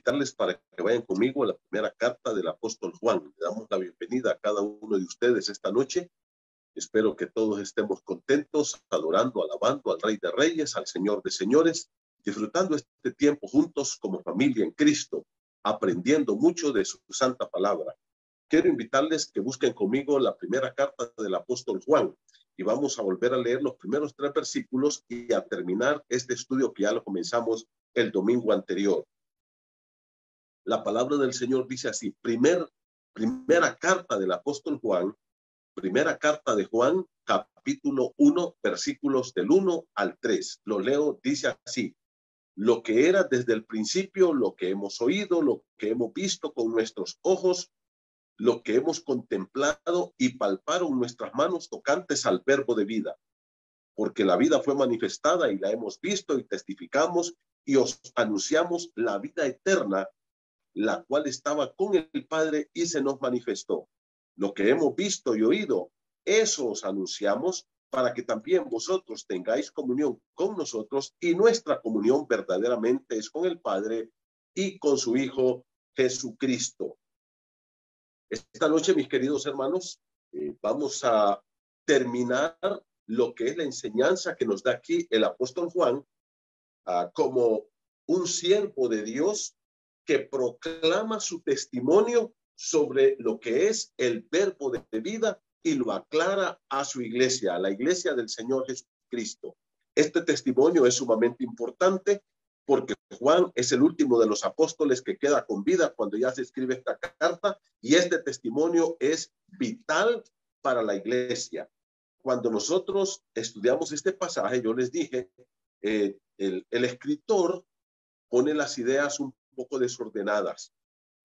invitarles para que vayan conmigo a la primera carta del apóstol Juan. Le damos la bienvenida a cada uno de ustedes esta noche. Espero que todos estemos contentos, adorando, alabando al Rey de Reyes, al Señor de Señores, disfrutando este tiempo juntos como familia en Cristo, aprendiendo mucho de su santa palabra. Quiero invitarles que busquen conmigo la primera carta del apóstol Juan y vamos a volver a leer los primeros 3 versículos y a terminar este estudio que ya lo comenzamos el domingo anterior. La palabra del Señor dice así: primera carta del apóstol Juan, primera carta de Juan, capítulo 1, versículos del 1 al 3. Lo leo, dice así: lo que era desde el principio, lo que hemos oído, lo que hemos visto con nuestros ojos, lo que hemos contemplado y palparon nuestras manos tocantes al verbo de vida. Porque la vida fue manifestada y la hemos visto y testificamos y os anunciamos la vida eterna, la cual estaba con el Padre y se nos manifestó. Lo que hemos visto y oído, eso os anunciamos, para que también vosotros tengáis comunión con nosotros, y nuestra comunión verdaderamente es con el Padre y con su Hijo Jesucristo. Esta noche, mis queridos hermanos, vamos a terminar lo que es la enseñanza que nos da aquí el apóstol Juan, como un siervo de Dios que proclama su testimonio sobre lo que es el verbo de vida y lo aclara a su iglesia, a la iglesia del Señor Jesucristo. Este testimonio es sumamente importante porque Juan es el último de los apóstoles que queda con vida cuando ya se escribe esta carta, y este testimonio es vital para la iglesia. Cuando nosotros estudiamos este pasaje, yo les dije, el escritor pone las ideas un poco desordenadas.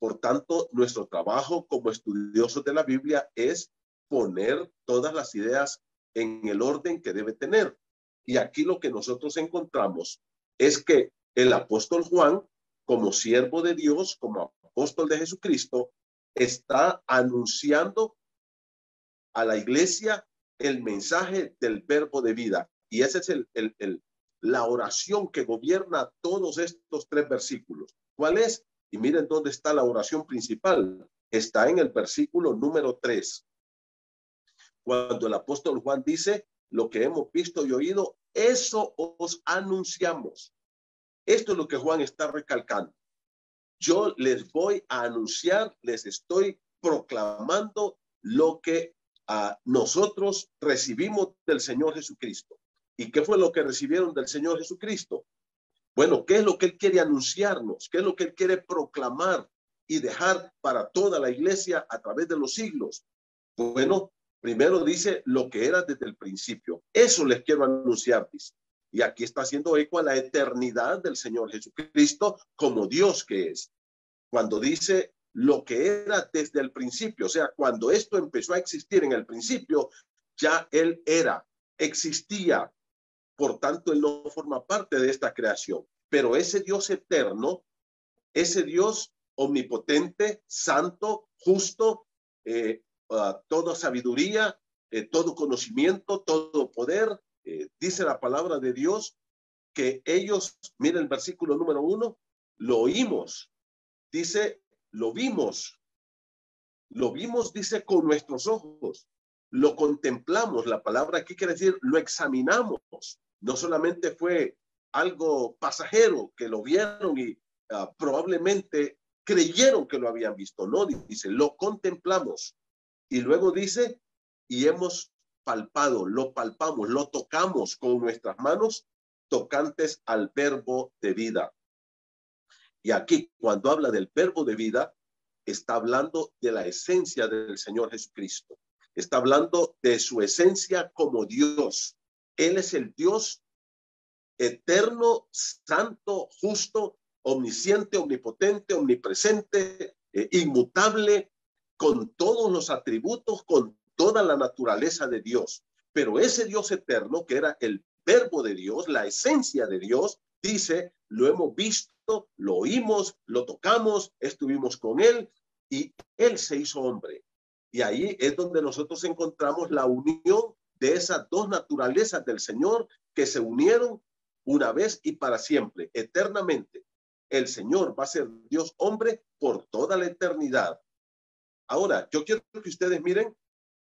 Por tanto, nuestro trabajo como estudiosos de la Biblia es poner todas las ideas en el orden que debe tener. Y aquí lo que nosotros encontramos es que el apóstol Juan, como siervo de Dios, como apóstol de Jesucristo, está anunciando a la iglesia el mensaje del verbo de vida. Y esa es la oración que gobierna todos estos 3 versículos. ¿Cuál es? Y miren dónde está la oración principal. Está en el versículo número 3. Cuando el apóstol Juan dice: lo que hemos visto y oído, eso os anunciamos. Esto es lo que Juan está recalcando. Yo les voy a anunciar, les estoy proclamando lo que nosotros recibimos del Señor Jesucristo. ¿Y qué fue lo que recibieron del Señor Jesucristo? Bueno, ¿qué es lo que Él quiere anunciarnos? ¿Qué es lo que Él quiere proclamar y dejar para toda la iglesia a través de los siglos? Bueno, primero dice lo que era desde el principio. Eso les quiero anunciar, dice. Y aquí está haciendo eco a la eternidad del Señor Jesucristo como Dios que es. Cuando dice lo que era desde el principio, o sea, cuando esto empezó a existir en el principio, ya Él existía. Por tanto, Él no forma parte de esta creación. Pero ese Dios eterno, ese Dios omnipotente, santo, justo, toda sabiduría, todo conocimiento, todo poder, dice la palabra de Dios que ellos, miren el versículo número 1, lo oímos, dice, lo vimos, dice, con nuestros ojos, lo contemplamos. La palabra aquí quiere decir, lo examinamos. No solamente fue algo pasajero que lo vieron y probablemente creyeron que lo habían visto, no, dice, lo contemplamos. Y luego dice, y hemos palpado, lo palpamos, lo tocamos con nuestras manos tocantes al verbo de vida. Y aquí, cuando habla del verbo de vida, está hablando de la esencia del Señor Jesucristo. Está hablando de su esencia como Dios. Él es el Dios eterno, santo, justo, omnisciente, omnipotente, omnipresente, inmutable, con todos los atributos, con toda la naturaleza de Dios. Pero ese Dios eterno, que era el verbo de Dios, la esencia de Dios, dice, lo hemos visto, lo oímos, lo tocamos, estuvimos con Él y Él se hizo hombre. Y ahí es donde nosotros encontramos la unión de esas 2 naturalezas del Señor que se unieron una vez y para siempre, eternamente. el Señor va a ser Dios hombre por toda la eternidad. Ahora, yo quiero que ustedes miren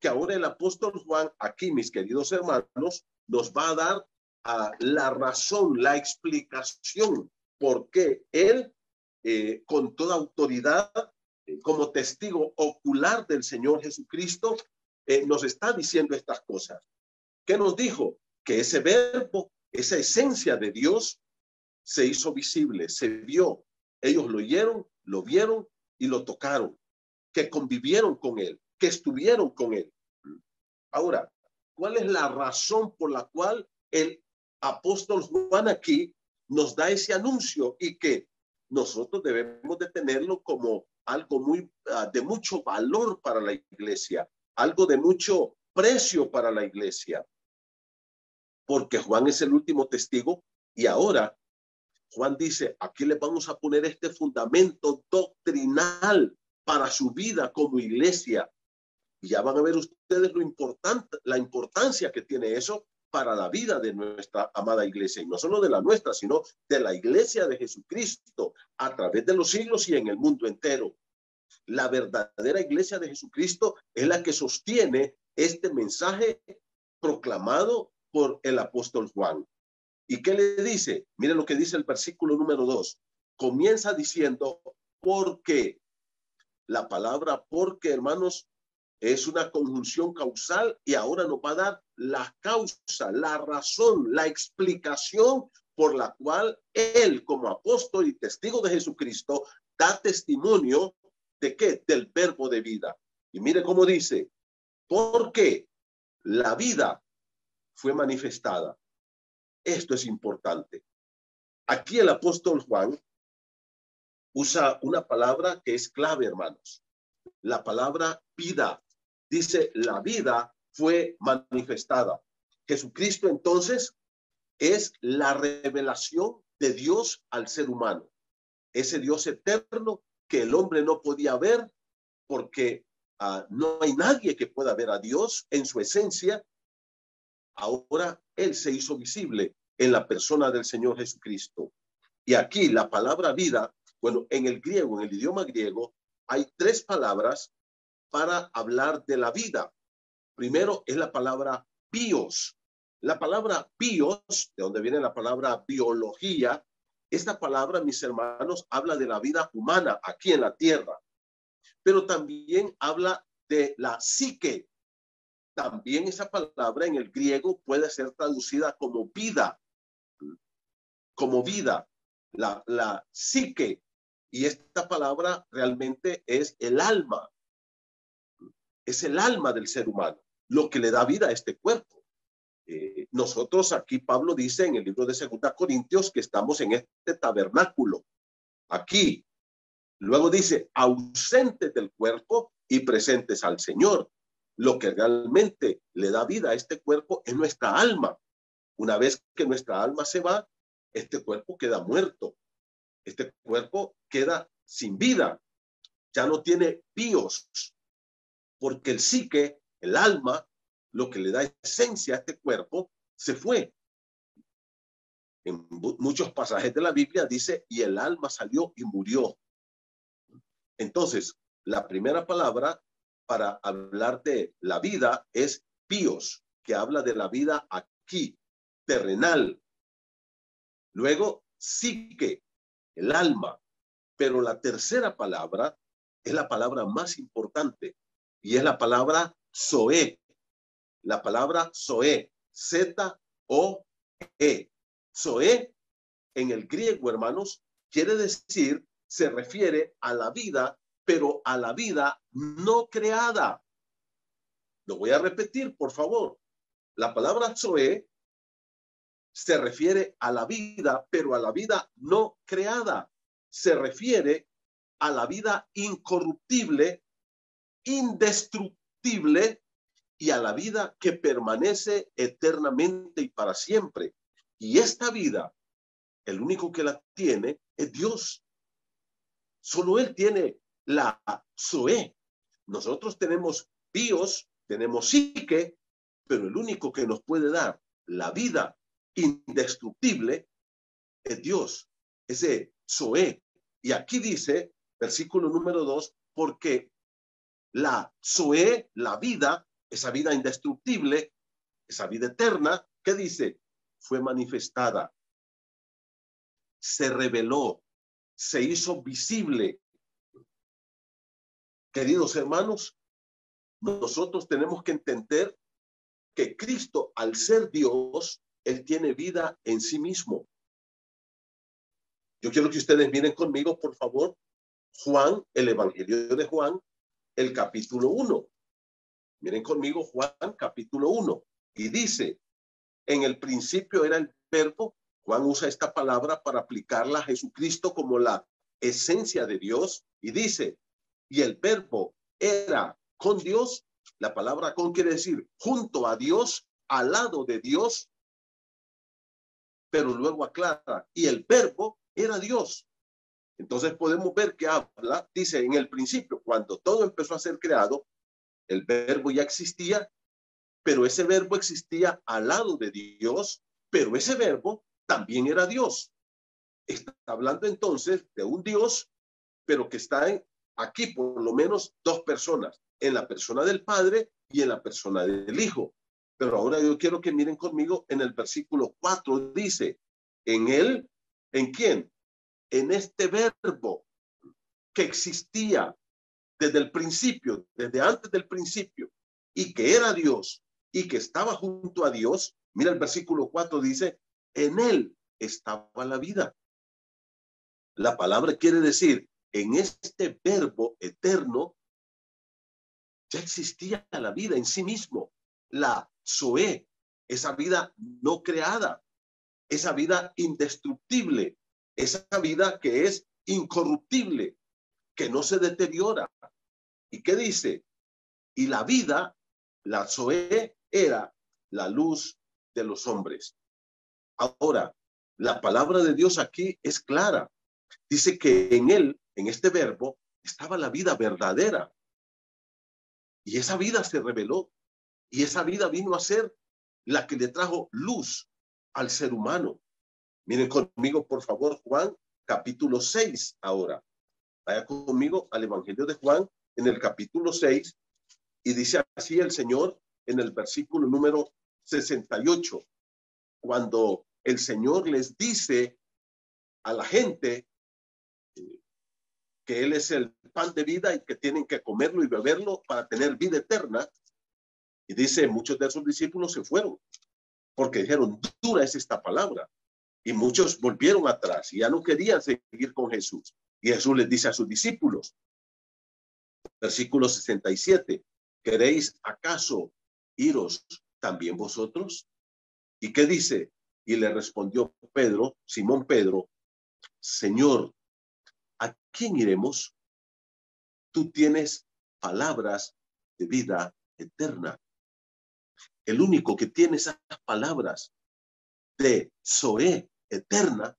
que ahora el apóstol Juan, aquí, mis queridos hermanos, nos va a dar la razón, la explicación por qué él, con toda autoridad, como testigo ocular del Señor Jesucristo, nos está diciendo estas cosas. ¿Qué nos dijo? Que ese verbo, esa esencia de Dios, se hizo visible, se vio. Ellos lo oyeron, lo vieron y lo tocaron, que convivieron con él, que estuvieron con él. Ahora, ¿cuál es la razón por la cual el apóstol Juan aquí nos da ese anuncio y que nosotros debemos de tenerlo como algo muy de mucho valor para la iglesia, algo de mucho precio para la iglesia? Porque Juan es el último testigo y ahora Juan dice, aquí le vamos a poner este fundamento doctrinal para su vida como iglesia. Y ya van a ver ustedes la importancia que tiene eso para la vida de nuestra amada iglesia. Y no solo de la nuestra, sino de la iglesia de Jesucristo a través de los siglos y en el mundo entero. La verdadera iglesia de Jesucristo es la que sostiene este mensaje proclamado por el apóstol Juan. ¿Y qué le dice? Miren lo que dice el versículo número 2. Comienza diciendo, porque. La palabra porque, hermanos, es una conjunción causal y ahora nos va a dar la causa, la razón, la explicación por la cual él, como apóstol y testigo de Jesucristo, da testimonio de ¿qué? Del verbo de vida. Y mire cómo dice, porque la vida fue manifestada. Esto es importante. Aquí el apóstol Juan usa una palabra que es clave, hermanos. La palabra vida. Dice, la vida fue manifestada. Jesucristo, entonces, es la revelación de Dios al ser humano. Ese Dios eterno que el hombre no podía ver porque no hay nadie que pueda ver a Dios en su esencia. Ahora Él se hizo visible en la persona del Señor Jesucristo. Y aquí la palabra vida, bueno, en el griego, en el idioma griego, hay 3 palabras para hablar de la vida. Primero es la palabra bios. La palabra bios, de donde viene la palabra biología, esta palabra, mis hermanos, habla de la vida humana aquí en la tierra, pero también habla de la psique. También esa palabra en el griego puede ser traducida como vida, la psique. Y esta palabra realmente es el alma. Es el alma del ser humano, lo que le da vida a este cuerpo. Nosotros aquí, Pablo dice en el libro de 2 Corintios que estamos en este tabernáculo, aquí. Luego dice, ausentes del cuerpo y presentes al Señor. Lo que realmente le da vida a este cuerpo es nuestra alma. Una vez que nuestra alma se va, este cuerpo queda muerto. Este cuerpo queda sin vida. Ya no tiene bios. Porque el psique, el alma, lo que le da esencia a este cuerpo, se fue. En muchos pasajes de la Biblia dice, y el alma salió y murió. Entonces, la primera palabra para hablar de la vida es bios, que habla de la vida aquí, terrenal. Luego, psique, el alma. Pero la tercera palabra es la palabra más importante, y es la palabra zoe. La palabra zoe, Z-O-E. Zoe, en el griego, hermanos, quiere decir, se refiere a la vida, pero a la vida no creada. Lo voy a repetir, por favor. La palabra zoe se refiere a la vida, pero a la vida no creada. Se refiere a la vida incorruptible, indestructible y a la vida que permanece eternamente y para siempre. Y esta vida, el único que la tiene es Dios. Solo Él tiene la zoe. Nosotros tenemos bios, tenemos psique, pero el único que nos puede dar la vida indestructible es Dios. Ese Zoé. Y aquí dice, versículo número 2, porque la Zoé, la vida, esa vida indestructible, esa vida eterna, ¿qué dice? Fue manifestada, se reveló, se hizo visible. Queridos hermanos, nosotros tenemos que entender que Cristo, al ser Dios, Él tiene vida en sí mismo. Yo quiero que ustedes miren conmigo, por favor, Juan, el Evangelio de Juan, el capítulo 1. Miren conmigo Juan, capítulo 1. Y dice, en el principio era el verbo. Juan usa esta palabra para aplicarla a Jesucristo como la esencia de Dios. Y dice, y el verbo era con Dios. La palabra con quiere decir junto a Dios, al lado de Dios. Pero luego aclara, y el verbo era Dios. Entonces podemos ver que habla, dice, en el principio, cuando todo empezó a ser creado, el verbo ya existía, pero ese verbo existía al lado de Dios, pero ese verbo también era Dios. Está hablando entonces de un Dios, pero que está aquí por lo menos dos personas, en la persona del Padre y en la persona del Hijo. Pero ahora yo quiero que miren conmigo en el versículo 4, dice, en él, ¿en quién? En este verbo que existía desde el principio, desde antes del principio, y que era Dios, y que estaba junto a Dios. Mira el versículo 4, dice, en él estaba la vida. La palabra quiere decir, en este verbo eterno, ya existía la vida en sí mismo, la Zoé, esa vida no creada, esa vida indestructible, esa vida que es incorruptible, que no se deteriora. ¿Y qué dice? Y la vida, la Zoé, era la luz de los hombres. Ahora, la palabra de Dios aquí es clara. Dice que en él, en este verbo, estaba la vida verdadera. Y esa vida se reveló. Y esa vida vino a ser la que le trajo luz al ser humano. Miren conmigo, por favor, Juan, capítulo 6 ahora. Vaya conmigo al Evangelio de Juan en el capítulo 6 y dice así el Señor en el versículo número 68, cuando el Señor les dice a la gente que Él es el pan de vida y que tienen que comerlo y beberlo para tener vida eterna. Y dice, muchos de esos discípulos se fueron porque dijeron, dura es esta palabra. Y muchos volvieron atrás y ya no querían seguir con Jesús. Y Jesús les dice a sus discípulos, versículo 67, ¿queréis acaso iros también vosotros? ¿Y qué dice? Y le respondió Pedro, Simón Pedro, Señor, ¿a quién iremos? Tú tienes palabras de vida eterna. El único que tiene esas palabras de Zoé eterna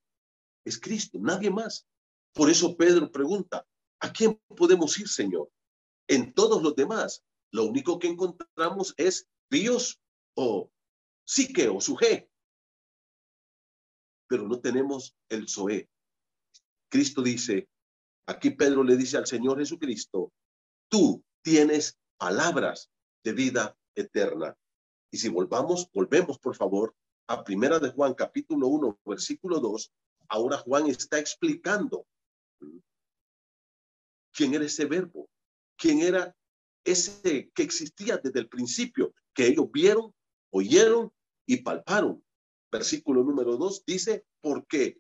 es Cristo, nadie más. Por eso Pedro pregunta, ¿a quién podemos ir, Señor? En todos los demás, lo único que encontramos es Dios o psique o suje, pero no tenemos el Zoé. Cristo dice, aquí Pedro le dice al Señor Jesucristo, tú tienes palabras de vida eterna. Y si volvemos por favor a Primera de Juan, capítulo 1, versículo 2, ahora Juan está explicando quién era ese verbo, quién era ese que existía desde el principio, que ellos vieron, oyeron y palparon. Versículo número 2 dice, porque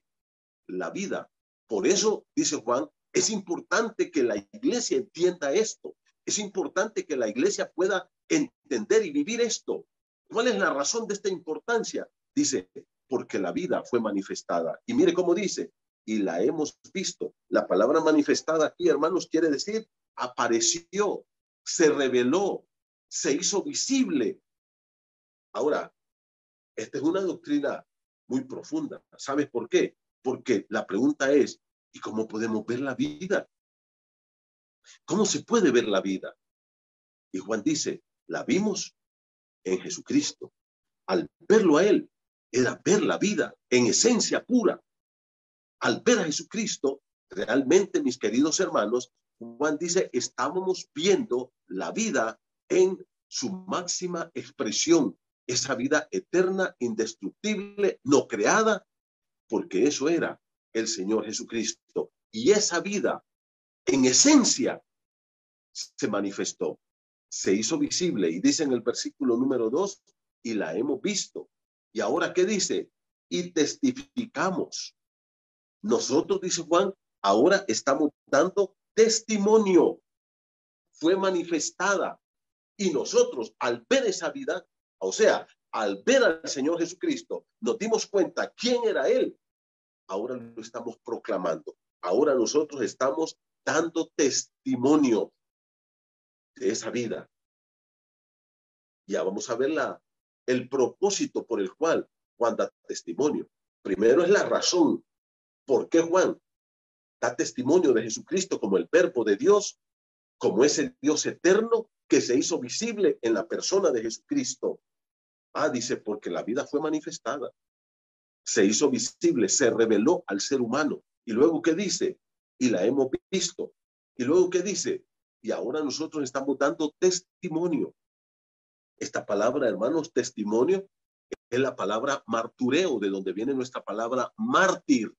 la vida, por eso, dice Juan, es importante que la iglesia entienda esto, es importante que la iglesia pueda entender y vivir esto. ¿Cuál es la razón de esta importancia? Dice, porque la vida fue manifestada. Y mire cómo dice, y la hemos visto. La palabra manifestada aquí, hermanos, quiere decir apareció, se reveló, se hizo visible. Ahora, esta es una doctrina muy profunda. ¿Sabes por qué? Porque la pregunta es, ¿y cómo podemos ver la vida? ¿Cómo se puede ver la vida? Y Juan dice, la vimos en Jesucristo. Al verlo a Él, era ver la vida en esencia pura. Al ver a Jesucristo, realmente, mis queridos hermanos, Juan dice, estábamos viendo la vida en su máxima expresión, esa vida eterna, indestructible, no creada, porque eso era el Señor Jesucristo. Y esa vida, en esencia, se manifestó, se hizo visible. Y dice en el versículo número 2, y la hemos visto. ¿Y ahora qué dice? Y testificamos. Nosotros, dice Juan, ahora estamos dando testimonio. Fue manifestada. Y nosotros, al ver esa vida, o sea, al ver al Señor Jesucristo, nos dimos cuenta quién era Él. Ahora lo estamos proclamando. Ahora nosotros estamos dando testimonio de esa vida. Ya vamos a ver el propósito por el cual Juan da testimonio. Primero es la razón. ¿Por qué Juan da testimonio de Jesucristo como el verbo de Dios, como ese Dios eterno que se hizo visible en la persona de Jesucristo? Dice, porque la vida fue manifestada, se hizo visible, se reveló al ser humano. Y luego, ¿qué dice? Y la hemos visto. Y luego, ¿qué dice? Y ahora nosotros estamos dando testimonio. Esta palabra, hermanos, testimonio, es la palabra martureo, de donde viene nuestra palabra mártir.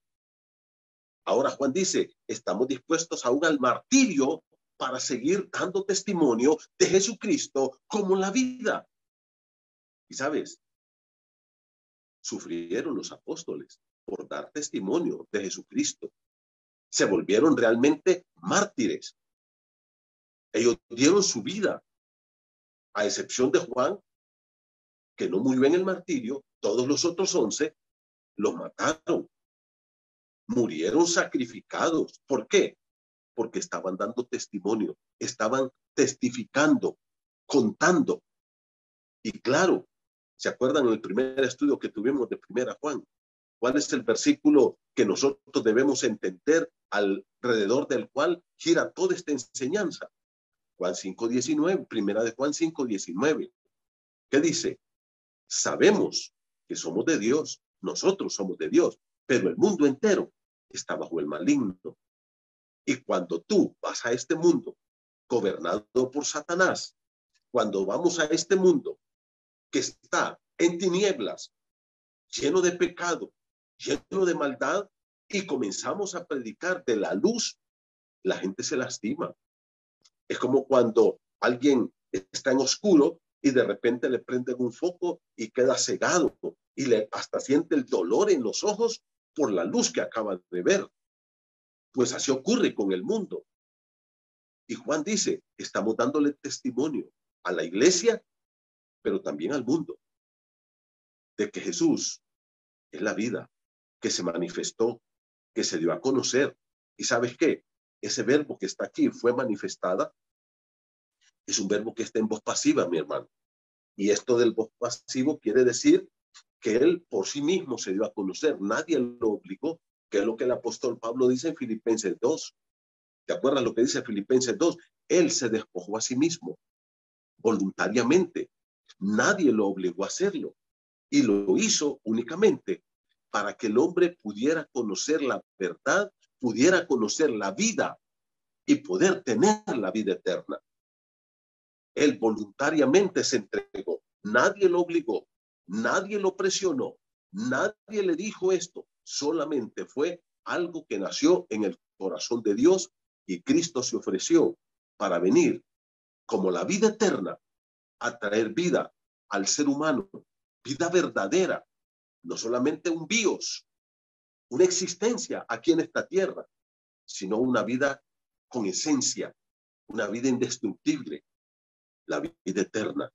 Ahora Juan dice, estamos dispuestos aún al martirio para seguir dando testimonio de Jesucristo como la vida. Y sabes, sufrieron los apóstoles por dar testimonio de Jesucristo. Se volvieron realmente mártires. Ellos dieron su vida, a excepción de Juan, que no murió en el martirio. Todos los otros 11 los mataron. Murieron sacrificados. ¿Por qué? Porque estaban dando testimonio, estaban testificando, contando. Y claro, ¿se acuerdan el primer estudio que tuvimos de Primera Juan? ¿Cuál es el versículo que nosotros debemos entender alrededor del cual gira toda esta enseñanza? Juan 5:19, Primera de Juan 5:19. ¿Qué dice? Sabemos que somos de Dios, nosotros somos de Dios, pero el mundo entero está bajo el maligno. Y cuando tú vas a este mundo gobernado por Satanás, cuando vamos a este mundo que está en tinieblas, lleno de pecado, lleno de maldad, y comenzamos a predicar de la luz, la gente se lastima. Es como cuando alguien está en oscuro y de repente le prenden un foco y queda cegado y hasta siente el dolor en los ojos por la luz que acaba de ver. Pues así ocurre con el mundo. Y Juan dice, estamos dándole testimonio a la iglesia, pero también al mundo, de que Jesús es la vida, que se manifestó, que se dio a conocer. ¿Y sabes qué? Ese verbo que está aquí, fue manifestada, es un verbo que está en voz pasiva, mi hermano. Y esto del voz pasivo quiere decir que él por sí mismo se dio a conocer. Nadie lo obligó, que es lo que el apóstol Pablo dice en Filipenses 2. ¿Te acuerdas lo que dice Filipenses 2? Él se despojó a sí mismo, voluntariamente. Nadie lo obligó a hacerlo. Y lo hizo únicamente para que el hombre pudiera conocer la verdad, pudiera conocer la vida y poder tener la vida eterna. Él voluntariamente se entregó. Nadie lo obligó, nadie lo presionó, nadie le dijo esto. Solamente fue algo que nació en el corazón de Dios, y Cristo se ofreció para venir como la vida eterna a traer vida al ser humano, vida verdadera, no solamente un bios, una existencia aquí en esta tierra, sino una vida con esencia, una vida indestructible, la vida eterna.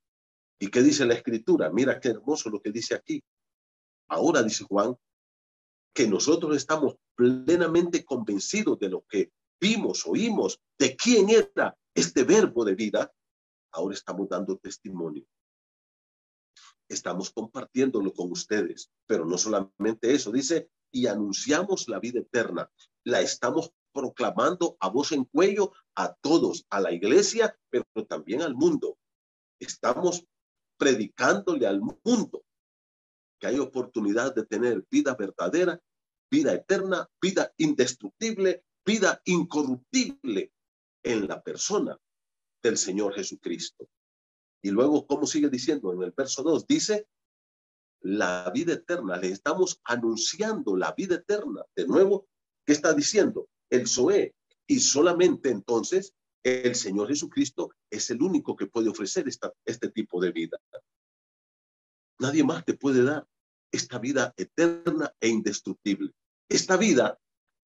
¿Y qué dice la Escritura? Mira qué hermoso lo que dice aquí. Ahora dice Juan que nosotros estamos plenamente convencidos de lo que vimos, oímos, de quién era este verbo de vida. Ahora estamos dando testimonio. Estamos compartiéndolo con ustedes, pero no solamente eso, dice, y anunciamos la vida eterna. La estamos proclamando a voz en cuello a todos, a la iglesia, pero también al mundo. Estamos predicándole al mundo que hay oportunidad de tener vida verdadera, vida eterna, vida indestructible, vida incorruptible en la persona del Señor Jesucristo. Y luego, ¿cómo sigue diciendo? En el verso 2 dice, la vida eterna, le estamos anunciando la vida eterna. De nuevo, ¿qué está diciendo? El Zoé. Y solamente entonces el Señor Jesucristo es el único que puede ofrecer este tipo de vida. Nadie más te puede dar esta vida eterna e indestructible. Esta vida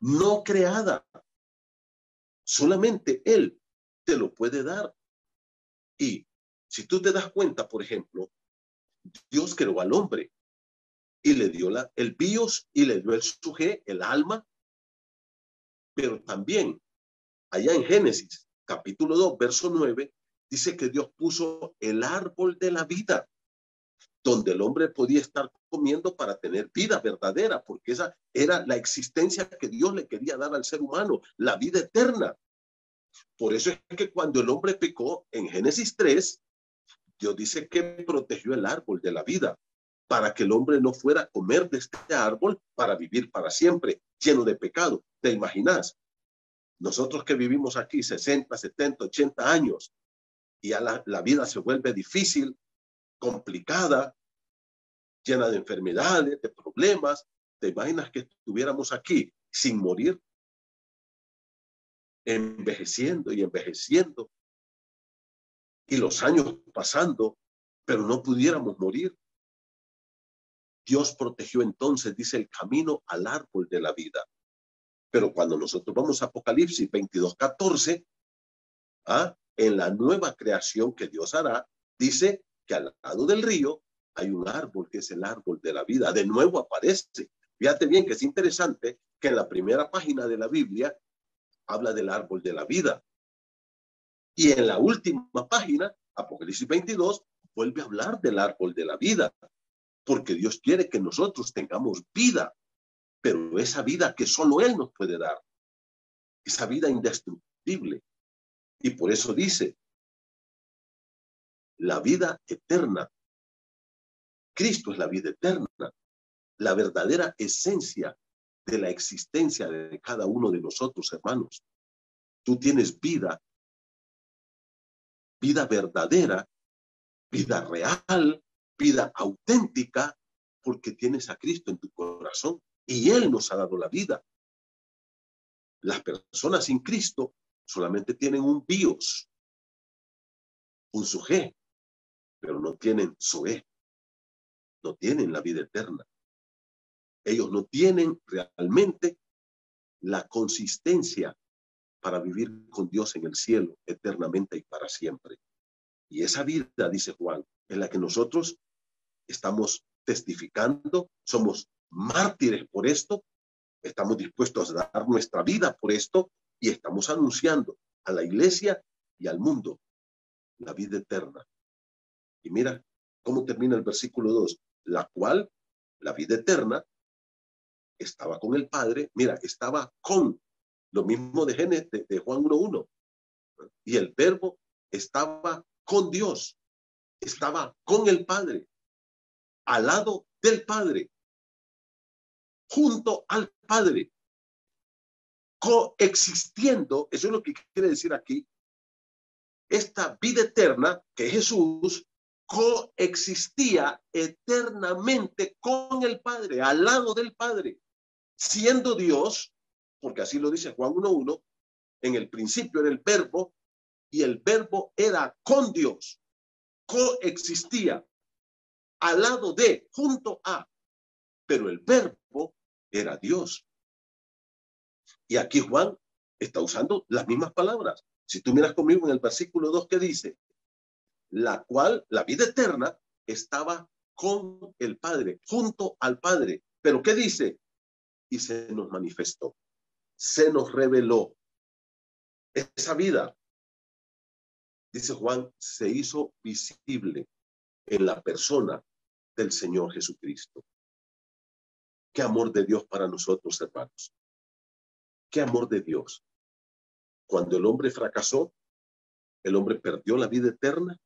no creada. Solamente Él te lo puede dar. Y si tú te das cuenta, por ejemplo, Dios creó al hombre y le dio el bios y le dio el suje, el alma, pero también allá en Génesis, capítulo 2, verso 9, dice que Dios puso el árbol de la vida, donde el hombre podía estar comiendo para tener vida verdadera, porque esa era la existencia que Dios le quería dar al ser humano, la vida eterna. Por eso es que cuando el hombre pecó en Génesis 3, Dios dice que protegió el árbol de la vida para que el hombre no fuera a comer de este árbol para vivir para siempre, lleno de pecado. ¿Te imaginas? Nosotros que vivimos aquí 60, 70, 80 años y ya la vida se vuelve difícil, complicada, llena de enfermedades, de problemas. ¿Te imaginas que estuviéramos aquí sin morir? Envejeciendo y envejeciendo y los años pasando, pero no pudiéramos morir. Dios protegió entonces, dice, el camino al árbol de la vida. Pero cuando nosotros vamos a Apocalipsis 22:14, en la nueva creación que Dios hará, dice que al lado del río hay un árbol que es el árbol de la vida. De nuevo aparece. Fíjate bien que es interesante que en la primera página de la Biblia habla del árbol de la vida. Y en la última página, Apocalipsis 22, vuelve a hablar del árbol de la vida. Porque Dios quiere que nosotros tengamos vida, pero esa vida que solo Él nos puede dar, esa vida indestructible. Y por eso dice, la vida eterna. Cristo es la vida eterna, la verdadera esencia de la existencia de cada uno de nosotros, hermanos. Tú tienes vida, vida verdadera, vida real, vida auténtica, porque tienes a Cristo en tu corazón y Él nos ha dado la vida. Las personas sin Cristo solamente tienen un bios, un suje, pero no tienen zoe, no tienen la vida eterna. Ellos no tienen realmente la consistencia para vivir con Dios en el cielo eternamente y para siempre. Y esa vida, dice Juan, en la que nosotros estamos testificando, somos mártires por esto, estamos dispuestos a dar nuestra vida por esto y estamos anunciando a la iglesia y al mundo la vida eterna. Y mira cómo termina el versículo 2, la cual, la vida eterna, estaba con el Padre, mira, estaba con, lo mismo de Juan 1:1, y el verbo estaba con Dios, estaba con el Padre, al lado del Padre, junto al Padre, coexistiendo. Eso es lo que quiere decir aquí. Esta vida eterna, que Jesús, coexistía eternamente con el Padre, al lado del Padre, siendo Dios, porque así lo dice Juan 1:1, en el principio era el verbo, y el verbo era con Dios, coexistía, al lado de, junto a, pero el verbo era Dios. Y aquí Juan está usando las mismas palabras. Si tú miras conmigo en el versículo 2 que dice, la cual, la vida eterna, estaba con el Padre, junto al Padre. Pero ¿qué dice? Y se nos manifestó, se nos reveló. Esa vida, dice Juan, se hizo visible en la persona del Señor Jesucristo. Qué amor de Dios para nosotros, hermanos. Qué amor de Dios. Cuando el hombre fracasó, el hombre perdió la vida eterna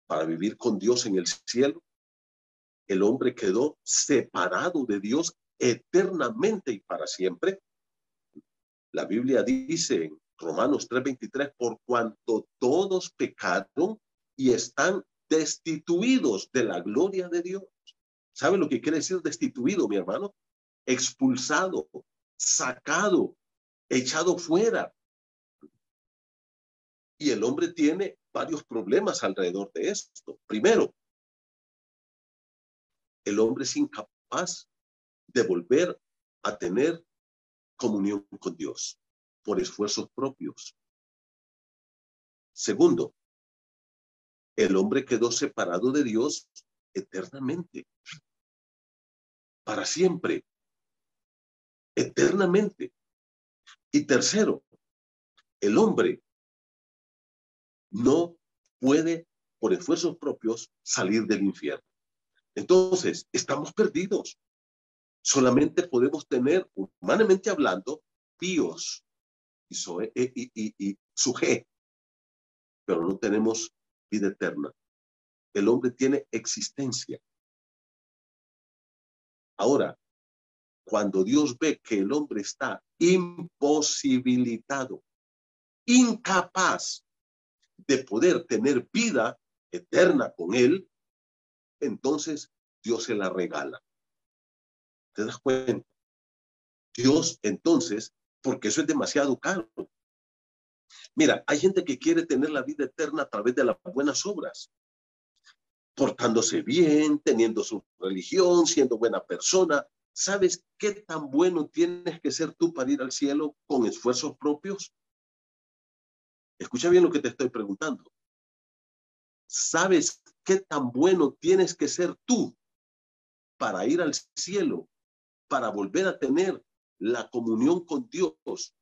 para vivir con Dios en el cielo. El hombre quedó separado de Dios eternamente y para siempre. La Biblia dice en Romanos 3:23, por cuanto todos pecaron y están destituidos de la gloria de Dios. ¿Sabe lo que quiere decir destituido, mi hermano? Expulsado, sacado, echado fuera. Y el hombre tiene varios problemas alrededor de esto. Primero, el hombre es incapaz de volver a tener comunión con Dios por esfuerzos propios. Segundo, el hombre quedó separado de Dios eternamente, para siempre, eternamente. Y tercero, el hombre no puede, por esfuerzos propios, salir del infierno. Entonces, estamos perdidos. Solamente podemos tener, humanamente hablando, píos y suje, pero no tenemos vida eterna. El hombre tiene existencia. Ahora, cuando Dios ve que el hombre está imposibilitado, incapaz de poder tener vida eterna con él, entonces Dios se la regala. ¿Te das cuenta? Dios entonces, porque eso es demasiado caro. Mira, hay gente que quiere tener la vida eterna a través de las buenas obras, portándose bien, teniendo su religión, siendo buena persona. ¿Sabes qué tan bueno tienes que ser tú para ir al cielo con esfuerzos propios? Escucha bien lo que te estoy preguntando. ¿Sabes qué tan bueno tienes que ser tú para ir al cielo, para volver a tener la comunión con Dios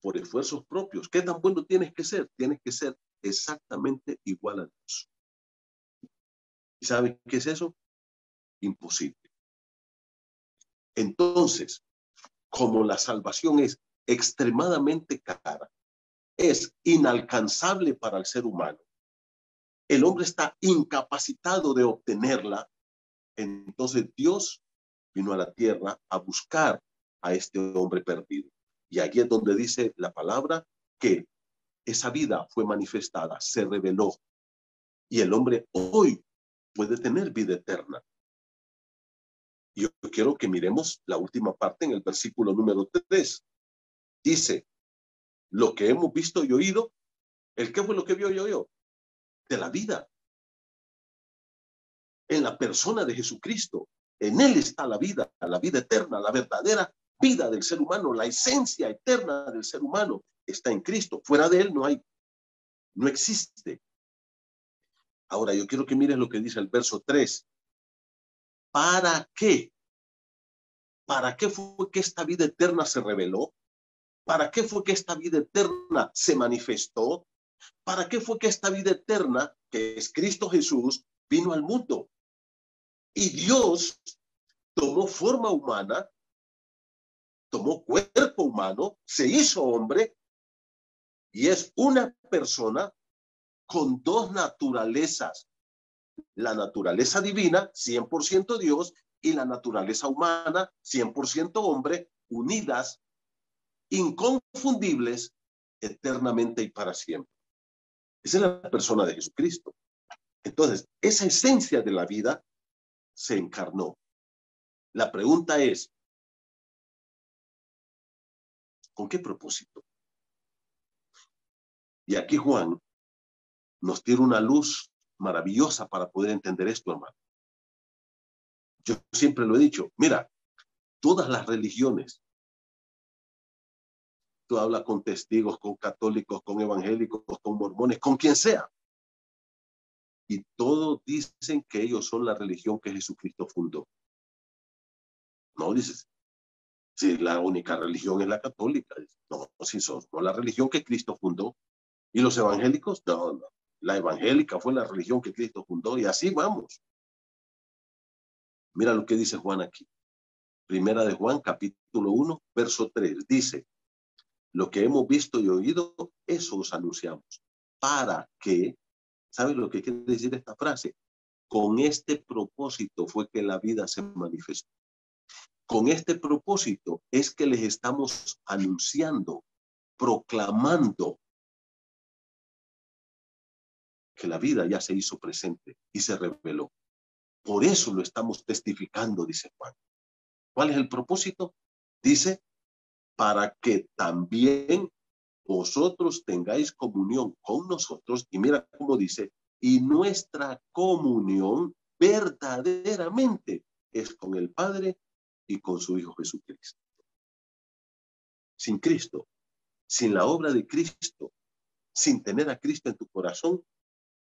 por esfuerzos propios? ¿Qué tan bueno tienes que ser? Tienes que ser exactamente igual a Dios. ¿Y sabes qué es eso? Imposible. Entonces, como la salvación es extremadamente cara, es inalcanzable para el ser humano, el hombre está incapacitado de obtenerla, entonces Dios vino a la tierra a buscar a este hombre perdido. Y aquí es donde dice la palabra que esa vida fue manifestada, se reveló, y el hombre hoy puede tener vida eterna. Yo quiero que miremos la última parte en el versículo número 3. Dice, lo que hemos visto y oído, ¿el qué fue lo que vio y oyó? De la vida. En la persona de Jesucristo. En él está la vida eterna, la verdadera vida del ser humano, la esencia eterna del ser humano está en Cristo. Fuera de él no existe. Ahora yo quiero que mires lo que dice el verso 3. ¿Para qué? ¿Para qué fue que esta vida eterna se reveló? ¿Para qué fue que esta vida eterna se manifestó? ¿Para qué fue que esta vida eterna, que es Cristo Jesús, vino al mundo? Y Dios tomó forma humana, tomó cuerpo humano, se hizo hombre y es una persona con dos naturalezas. La naturaleza divina, 100% Dios, y la naturaleza humana, 100% hombre, unidas, inconfundibles, eternamente y para siempre. Esa es la persona de Jesucristo. Entonces, esa esencia de la vida se encarnó. La pregunta es, ¿con qué propósito? Y aquí Juan nos tira una luz maravillosa para poder entender esto, hermano. Yo siempre lo he dicho, mira, todas las religiones, tú hablas con testigos, con católicos, con evangélicos, con mormones, con quien sea, y todos dicen que ellos son la religión que Jesucristo fundó. No, dices, si la única religión es la católica. No, si son no la religión que Cristo fundó. ¿Y los evangélicos? No, no. La evangélica fue la religión que Cristo fundó y así vamos. Mira lo que dice Juan aquí. Primera de Juan, capítulo 1, verso 3. Dice, lo que hemos visto y oído, eso os anunciamos. Para que, ¿sabes lo que quiere decir esta frase? Con este propósito fue que la vida se manifestó. Con este propósito es que les estamos anunciando, proclamando que la vida ya se hizo presente y se reveló. Por eso lo estamos testificando, dice Juan. ¿Cuál es el propósito? Dice, para que también vosotros tengáis comunión con nosotros. Y mira cómo dice, y nuestra comunión verdaderamente es con el Padre y con su Hijo Jesucristo. Sin Cristo, sin la obra de Cristo, sin tener a Cristo en tu corazón,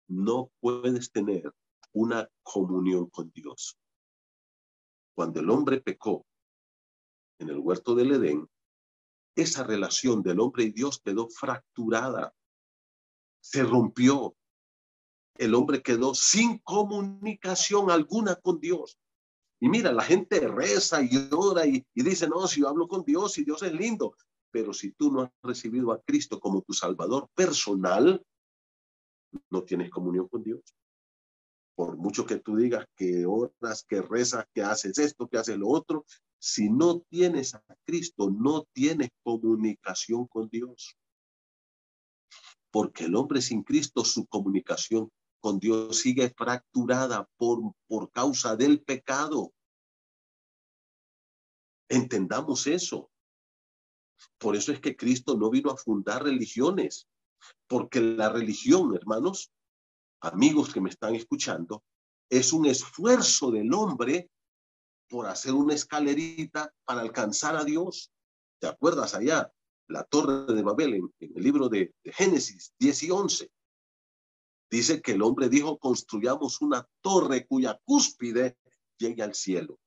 no puedes tener una comunión con Dios. Cuando el hombre pecó en el huerto del Edén, esa relación del hombre y Dios quedó fracturada, se rompió. El hombre quedó sin comunicación alguna con Dios. Y mira, la gente reza y ora y dice, no, si yo hablo con Dios y Dios es lindo. Pero si tú no has recibido a Cristo como tu Salvador personal, no tienes comunión con Dios. Por mucho que tú digas que oras, que rezas, que haces esto, que haces lo otro, si no tienes a Cristo, no tienes comunicación con Dios. Porque el hombre sin Cristo, su comunicación con Dios sigue fracturada por causa del pecado. Entendamos eso. Por eso es que Cristo no vino a fundar religiones, porque la religión, hermanos, amigos que me están escuchando, es un esfuerzo del hombre por hacer una escalerita para alcanzar a Dios. ¿Te acuerdas allá? La torre de Babel en el libro de Génesis 10 y 11. Dice que el hombre dijo, construyamos una torre cuya cúspide llegue al cielo.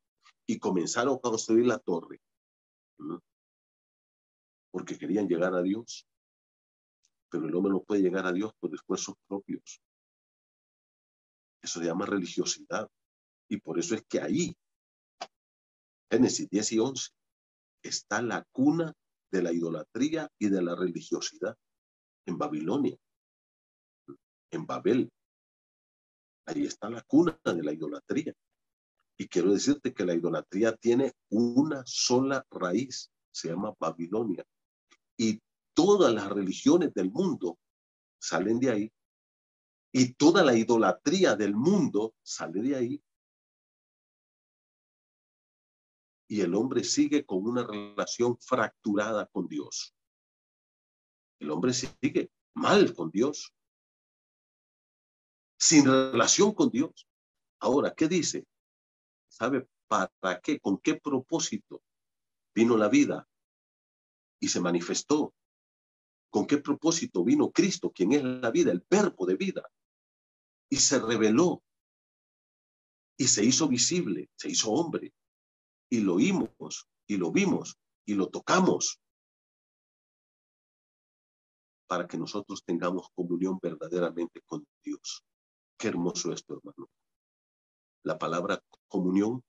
Y comenzaron a construir la torre. Porque querían llegar a Dios. Pero el hombre no puede llegar a Dios por esfuerzos propios. Eso se llama religiosidad. Y por eso es que ahí, Génesis 10 y 11, está la cuna de la idolatría y de la religiosidad. En Babilonia, en Babel. Ahí está la cuna de la idolatría. Y quiero decirte que la idolatría tiene una sola raíz. Se llama Babilonia. Y todas las religiones del mundo salen de ahí. Y toda la idolatría del mundo sale de ahí. Y el hombre sigue con una relación fracturada con Dios. El hombre sigue mal con Dios. Sin relación con Dios. Ahora, ¿qué dice? ¿Sabe para qué? ¿Con qué propósito vino la vida y se manifestó? ¿Con qué propósito vino Cristo, quien es la vida, el verbo de vida? Y se reveló y se hizo visible, se hizo hombre. Y lo oímos, y lo vimos, y lo tocamos. Para que nosotros tengamos comunión verdaderamente con Dios. Qué hermoso esto, hermano. La palabra comunión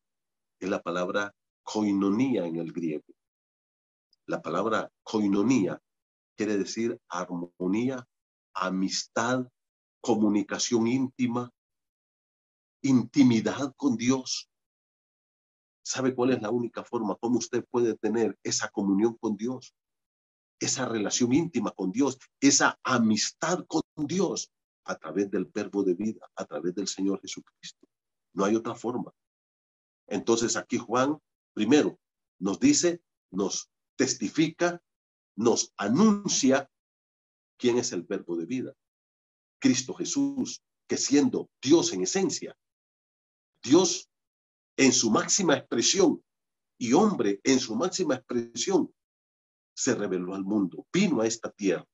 es la palabra koinonía en el griego. La palabra koinonía quiere decir armonía, amistad, comunicación íntima, intimidad con Dios. ¿Sabe cuál es la única forma como usted puede tener esa comunión con Dios? Esa relación íntima con Dios, esa amistad con Dios a través del verbo de vida, a través del Señor Jesucristo. No hay otra forma. Entonces aquí Juan, primero, nos dice, nos testifica, nos anuncia quién es el verbo de vida. Cristo Jesús, que siendo Dios en esencia, Dios en su máxima expresión y hombre en su máxima expresión, se reveló al mundo, vino a esta tierra.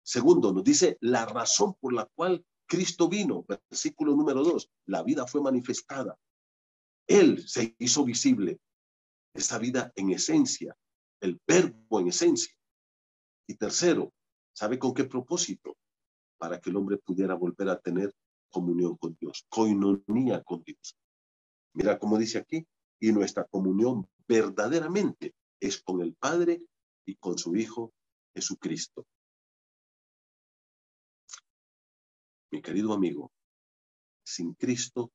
Segundo, nos dice la razón por la cual Cristo vino, versículo número 2, la vida fue manifestada. Él se hizo visible, esa vida en esencia, el verbo en esencia. Y tercero, ¿sabe con qué propósito? Para que el hombre pudiera volver a tener comunión con Dios, coinonía con Dios. Mira cómo dice aquí, y nuestra comunión verdaderamente es con el Padre y con su Hijo Jesucristo. Mi querido amigo, sin Cristo,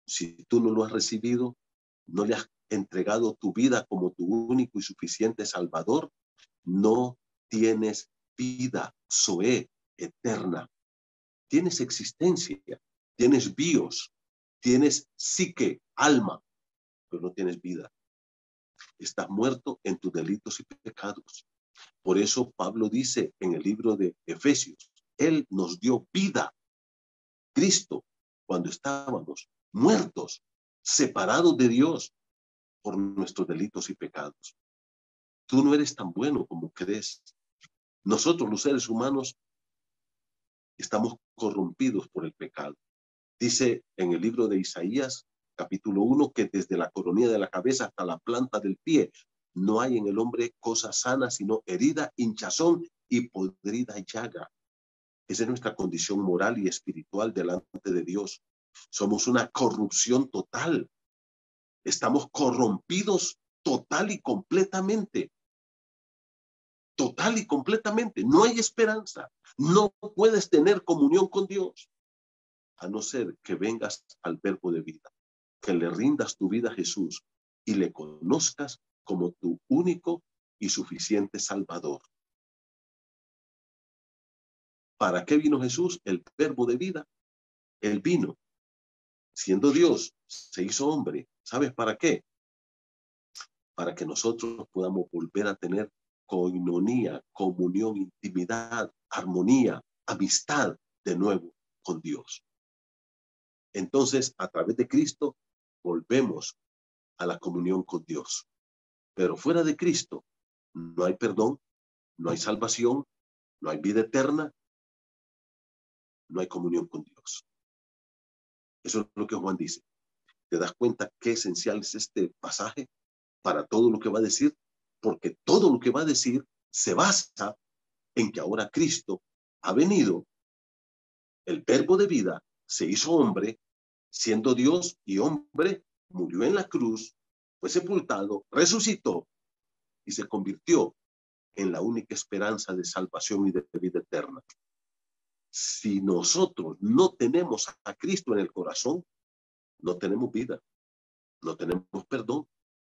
si tú no lo has recibido, no le has entregado tu vida como tu único y suficiente Salvador, no tienes vida, zoe, eterna. Tienes existencia, tienes bios, tienes psique, alma, pero no tienes vida. Estás muerto en tus delitos y pecados. Por eso Pablo dice en el libro de Efesios, Él nos dio vida. Cristo, cuando estábamos muertos, separados de Dios por nuestros delitos y pecados. Tú no eres tan bueno como crees. Nosotros, los seres humanos, estamos corrompidos por el pecado. Dice en el libro de Isaías, capítulo 1, que desde la coronilla de la cabeza hasta la planta del pie, no hay en el hombre cosa sana, sino herida, hinchazón y podrida llaga. Esa es nuestra condición moral y espiritual delante de Dios. Somos una corrupción total. Estamos corrompidos total y completamente. Total y completamente. No hay esperanza. No puedes tener comunión con Dios, a no ser que vengas al verbo de vida, que le rindas tu vida a Jesús y le conozcas como tu único y suficiente Salvador. ¿Para qué vino Jesús? El verbo de vida. Él vino, siendo Dios, se hizo hombre. ¿Sabes para qué? Para que nosotros podamos volver a tener coinonía, comunión, intimidad, armonía, amistad de nuevo con Dios. Entonces, a través de Cristo, volvemos a la comunión con Dios. Pero fuera de Cristo, no hay perdón, no hay salvación, no hay vida eterna, no hay comunión con Dios. Eso es lo que Juan dice. ¿Te das cuenta qué esencial es este pasaje para todo lo que va a decir? Porque todo lo que va a decir se basa en que ahora Cristo ha venido, el verbo de vida se hizo hombre, siendo Dios y hombre, murió en la cruz, fue sepultado, resucitó y se convirtió en la única esperanza de salvación y de vida eterna. Si nosotros no tenemos a Cristo en el corazón, no tenemos vida, no tenemos perdón,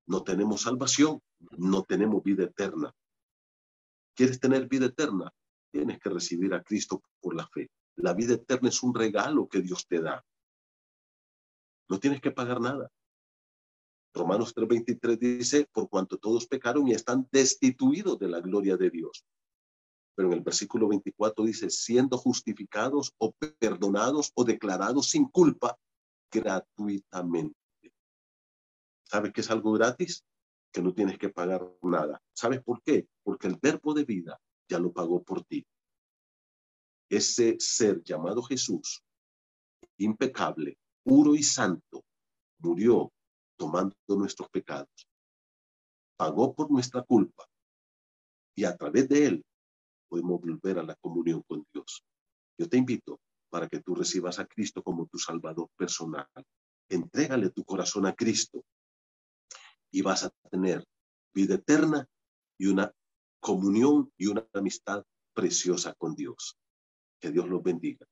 no tenemos salvación, no tenemos vida eterna. ¿Quieres tener vida eterna? Tienes que recibir a Cristo por la fe. La vida eterna es un regalo que Dios te da. No tienes que pagar nada. Romanos 3:23 dice, por cuanto todos pecaron y están destituidos de la gloria de Dios. Pero en el versículo 24 dice, siendo justificados o perdonados o declarados sin culpa gratuitamente. ¿Sabes qué es algo gratis? Que no tienes que pagar nada. ¿Sabes por qué? Porque el verbo de vida ya lo pagó por ti. Ese ser llamado Jesús, impecable, puro y santo, murió tomando nuestros pecados. Pagó por nuestra culpa. Y a través de él podemos volver a la comunión con Dios. Yo te invito para que tú recibas a Cristo como tu Salvador personal. Entrégale tu corazón a Cristo y vas a tener vida eterna y una comunión y una amistad preciosa con Dios. Que Dios los bendiga.